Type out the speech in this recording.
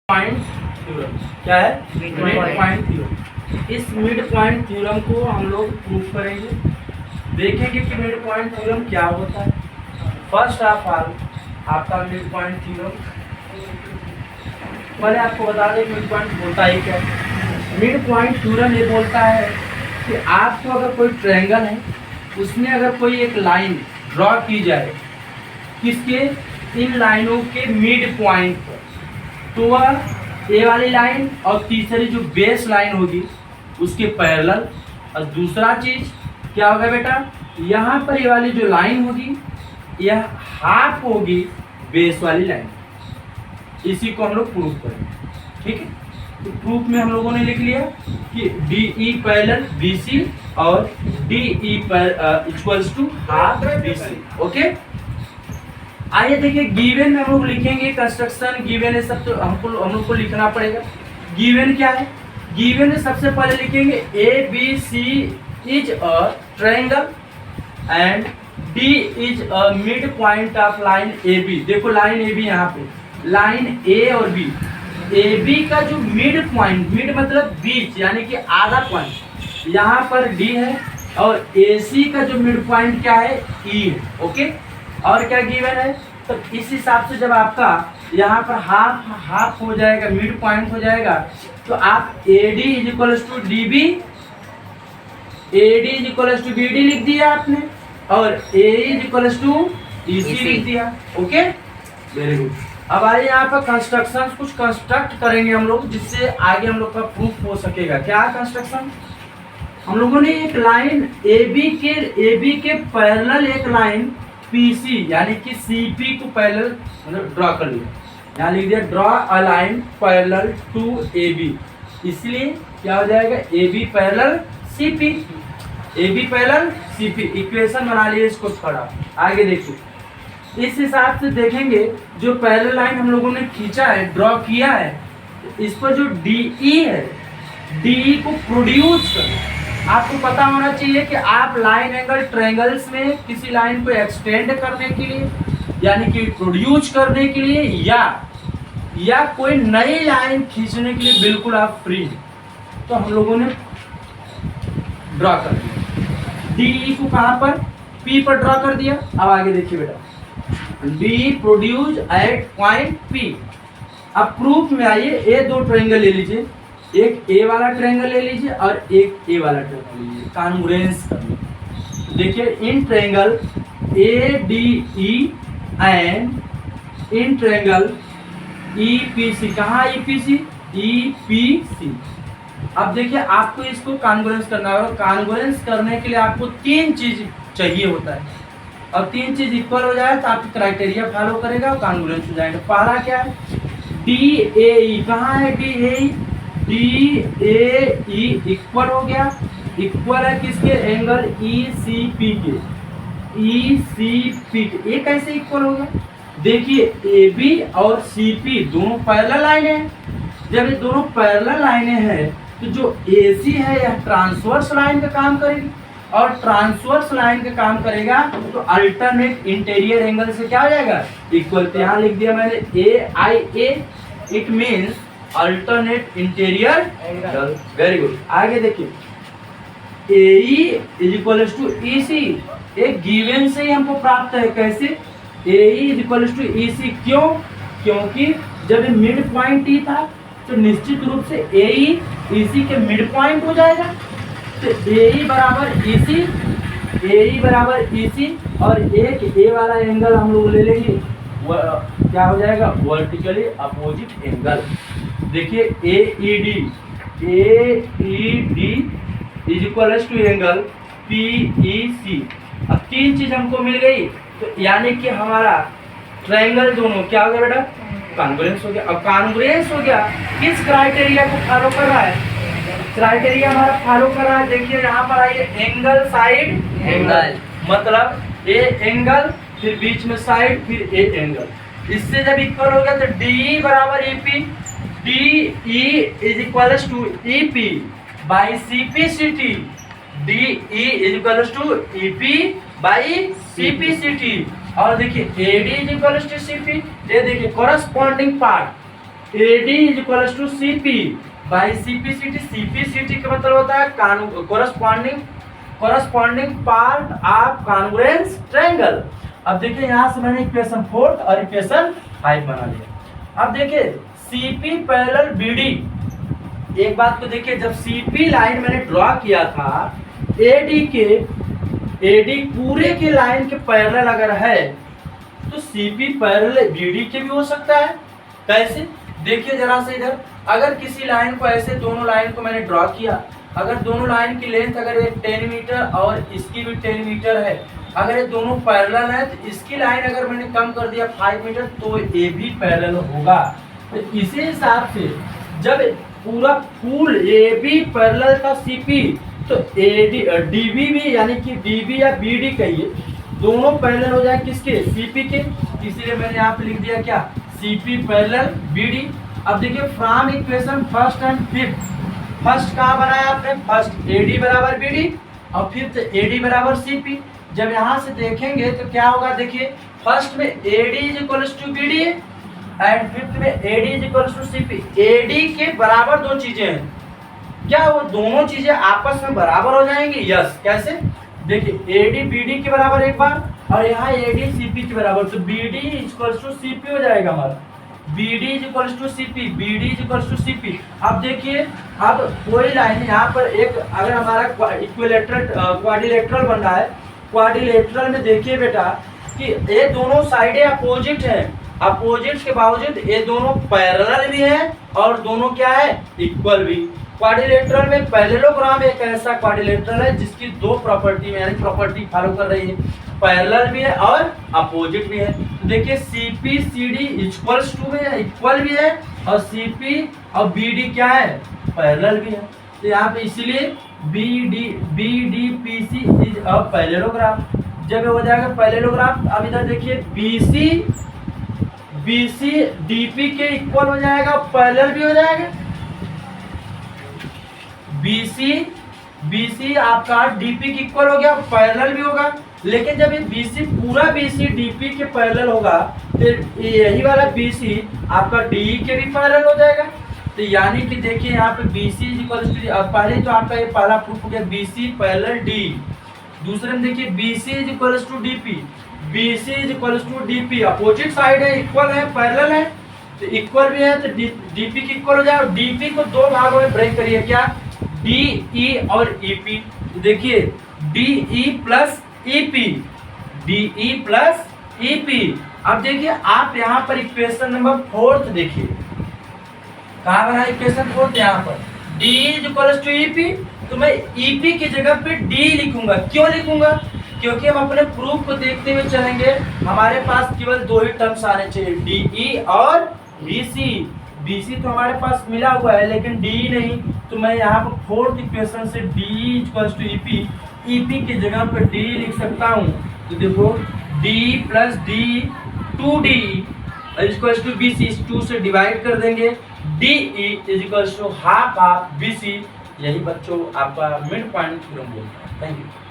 Point theorem क्या है? Mid point theorem. इस मिड पॉइंट थ्योरम को हम लोग प्रूव करेंगे, देखेंगे कि मिड पॉइंट थ्योरम क्या होता है। फर्स्ट ऑफ ऑल आपका मिड पॉइंट थ्योरम, पहले आपको बता दें मिड पॉइंट होता ही क्या है। मिड पॉइंट थ्योरम ये बोलता है कि आपको अगर कोई ट्रायंगल है, उसमें अगर कोई एक लाइन ड्रॉ की जाए किसके, इन लाइनों के मिड पॉइंट पर, तो वह ए वाली लाइन और तीसरी जो बेस लाइन होगी उसके पैरेलल, और दूसरा चीज क्या होगा बेटा, यहाँ पर ये वाली जो लाइन होगी यह हाफ होगी बेस वाली लाइन। इसी को हम लोग प्रूफ करेंगे, ठीक है। तो प्रूफ में हम लोगों ने लिख लिया कि D E parallel B C और D E equals to half B C. Okay, आइए देखिए गिवन में हम लोग लिखेंगे कंस्ट्रक्शन। गिवन है सब, तो हम लोग को लिखना पड़ेगा गिवन क्या है। गिवन में सबसे पहले लिखेंगे A B C is a triangle and D is a mid point of line A B. देखो लाइन ए बी, यहाँ पे लाइन ए और बी, ए बी का जो मिड पॉइंट, मिड मतलब बीच यानी कि आधा पॉइंट, यहाँ पर डी है, और ए सी का जो मिड पॉइंट क्या है, ई है। ओके, और क्या गिवन है, तो इस हिसाब से जब आपका यहाँ पर हाफ हो जाएगा, मिड पॉइंट हो जाएगा, तो आप A D is equal to D B, A D is equal to B D लिख दिया आपने, और A is equal to E C लिख दिया। Okay, very good. अब आइए यहाँ पर कंस्ट्रक्शन कुछ कंस्ट्रक्ट करेंगे हम लोग, जिससे आगे हम लोग का प्रूफ हो सकेगा। क्या कंस्ट्रक्शन, हम लोगों ने एक लाइन ए बी के पैरेलल एक लाइन PC यानी कि CP को पैरेलल मतलब ड्रॉ कर लिया, यहाँ लिख दिया draw a line parallel to AB। इसलिए क्या हो जाएगा, AB parallel CP, AB parallel CP। Equation बना लिए इसको थोड़ा आगे देखिए। इस हिसाब से देखेंगे जो पैरेलल लाइन हम लोगों ने खींचा है, ड्रॉ किया है, इस पर जो DE है, DE को प्रोड्यूस कर, आपको पता होना चाहिए कि आप लाइन एंगल ट्रायंगल्स में किसी लाइन को एक्सटेंड करने के लिए यानी कि प्रोड्यूस करने के लिए या कोई नई लाइन खींचने के लिए बिल्कुल आप फ्री हैं। तो हम लोगों ने ड्रॉ कर दिया, डी को कहाँ पर, पी पर ड्रॉ कर दिया। अब आगे देखिए बेटा, D produce at point P. अब प्रूफ में आइए, ये दो ट्रायंगल ले लीजिए, एक ए वाला ट्रायंगल ले लीजिए और एक ए वाला ट्रायंगल ले लीजिए, कॉन्ग्रुएंस कर लीजिए। देखिए in triangle A D E and in triangle E P C. कहाँ ई पी सी, ई पी सी। अब देखिए आपको इसको कॉन्ग्रुएंस करना होगा। कॉन्ग्रुएंस करने के लिए आपको तीन चीज चाहिए होता है, और तीन चीज इक्वल हो जाए तो आपकी क्राइटेरिया फॉलो करेगा और कॉन्ग्रुएंस हो जाएगा। पहला क्या है, डी ए ई। कहाँ है D A E, D A E equal हो गया, इक्वल है किसके, एंगल ई सी पी के, ई सी पी के। ये कैसे इक्वल हो गया, देखिए ए बी और सी पी दोनों पैरेलल लाइनें हैं। जब ये दोनों पैरेलल लाइनें हैं तो जो ए सी है यह ट्रांसवर्स लाइन का काम करेगी, और ट्रांसवर्स लाइन का काम करेगा तो अल्टरनेट इंटीरियर एंगल से क्या हो जाएगा, इक्वल। तो यहाँ लिख दिया मैंने A I A, it means alternate interior angle. Very good. आगे देखिए AE is equal to EC, एक गिवन से ही हमको प्राप्त है। कैसे, AE is equal to EC। क्यों, क्योंकि जब मिड पॉइंट E था तो निश्चित रूप से AE EC के मिड पॉइंट हो जाएगा। तो AE बराबर EC, AE बराबर EC, और एक A वाला एंगल हम लोग ले लेंगे, क्या हो जाएगा, वर्टिकली अपोजिट एंगल। देखिए AED is equal to angle PEC। अब तीन चीज हमको मिल गई, तो यानी कि हमारा ट्रायंगल दोनों क्या हो गया बेटा, कॉन्ग्रुएंस हो गया। अब कॉन्ग्रुएंस हो गया, किस क्राइटेरिया को फॉलो कर रहा है, क्राइटेरिया हमारा फॉलो कर रहा है। देखिए यहाँ पर आइए, एंगल साइड एंगल, मतलब ए एंगल फिर बीच में साइड फिर ए एंगल। इससे जब इक्वल हो गया तो DE बराबर EP, DE is equal to EP by CPCT, DE is equal to EP by CPCT। और देखिए AD is equal to CP, ये देखिए corresponding part AD is equal to CP by CPCT। CPCT का मतलब होता है corresponding part of congruence triangle. अब देखिए यहाँ से मैंने इक्वेशन 4 और इक्वेशन 5 बना लिया। अब देखिए CP पैरेलल BD, एक बात को देखिए, जब CP लाइन मैंने ड्रॉ किया था AD पूरे के लाइन के पैरेलल अगर है तो CP पैरेलल BD के भी हो सकता है। कैसे? देखिए जरा से इधर, अगर किसी लाइन को ऐसे दोनों लाइन को मैंने ड्रॉ किया, अगर दोनों लाइन की लेंथ अगर ये 10 मीटर और इसकी भी 10 मीटर है, अगर ये दोनों पैरेलल है तो इसकी लाइन अगर मैंने कम कर दिया 5 मीटर तो ये भी पैरेलल होगा। तो इसी हिसाब से जब पूरा फुल AB पैरेलल था CP तो DB भी, यानी कि DB या BD कहिए, दोनों पैरेलल हो जाए किसके? CP के। इसीलिए मैंने यहाँ पे लिख दिया क्या? CP parallel BD। अब देखिए from equation first and fifth, first कहाँ बनाया आपने? फर्स्ट AD बराबर BD और फिफ्थ AD बराबर CP। जब यहाँ से देखेंगे तो क्या होगा? देखिए फर्स्ट में AD is equal to BD and fifth में AD is equal to CP। AD के बराबर दो चीजें हैं, क्या वो दोनों चीजें आपस में बराबर हो जाएंगी? यस। कैसे? देखिए AD BD के बराबर एक बार और यहाँ AD CP के बराबर, तो BD इक्वल टू CP हो जाएगा हमारा। BD is equal to CP, BD is equal to CP। अब देखिए, अब कोई लाइन यहाँ पर एक अगर हमारा इक्विलेटरल क्वाड्रिलेटरल बन रहा है, क्वाड्रिलेटरल में देखिए बेटा कि ये दोनों साइडें अपोजिट है, अपोजिट के बावजूद ये दोनों पैरेलल भी है और दोनों क्या है? इक्वल भी। क्वाड्रिलेटरल में पैरेललोग्राम एक ऐसा क्वाड्रिलेटरल है जिसकी दो प्रॉपर्टी में, यानी प्रॉपर्टी फॉलो कर रही है, पैरेलल भी है और अपोजिट भी है। तो देखिए CPCD इक्वल्स टू में इक्वल भी है और CP और BD क्या है? पैरेलल भी है। तो यहाँ पे इसीलिए BDPC इज अ पैरेललोग्राम। जब हो जाएगा पैरेललोग्राम, अब इधर देखिए BC DP के इक्वल हो जाएगा, पैरेलल भी हो जाएगा। BC आपका DP के इक्वल हो गया, पैरेलल भी होगा। लेकिन जब ये पूरा BC DP के पैरेलल होगा तो यही वाला BC आपका DE के भी पैरेलल हो जाएगा। तो यानी कि देखिए यहाँ पे BC इज इक्वल टू, पहले तो आपका ये पहला प्रूफ हो गया BC पैरेलल DE। दूसरे में देखिए BC is equal to DP, BC is equal to DP, opposite side है, इक्वल है, पैरेलल है, तो इक्वल भी है तो DP की इक्वल हो जाए। और DP को दो भागों में ब्रेक करिए, क्या? DE और EP। देखिए DE plus EP, DE plus EP। अब देखिए आप यहाँ पर इक्वेशन नंबर 4 देखिए, कहाँ बना इक्वेशन 4? यहाँ पर DE is equal to EP, तो मैं EP की जगह पे D लिखूंगा। क्यों लिखूंगा? क्योंकि हम अपने प्रूफ को देखते हुए चलेंगे, हमारे पास केवल दो ही टर्म्स आने चाहिए, DE और BC। BC तो हमारे पास मिला हुआ है लेकिन DE नहीं, तो मैं यहाँ पर फोर्थ इक्वेशन से DE इक्वल टू EP की जगह पर D लिख सकता हूँ। तो देखो DE plus DE 2DE equal to BC, इस 2 से डिवाइड कर देंगे, DE is equal to half BC। यही बच्चों आपका मिड पॉइंट थ्योरम बोलता है। Thank you.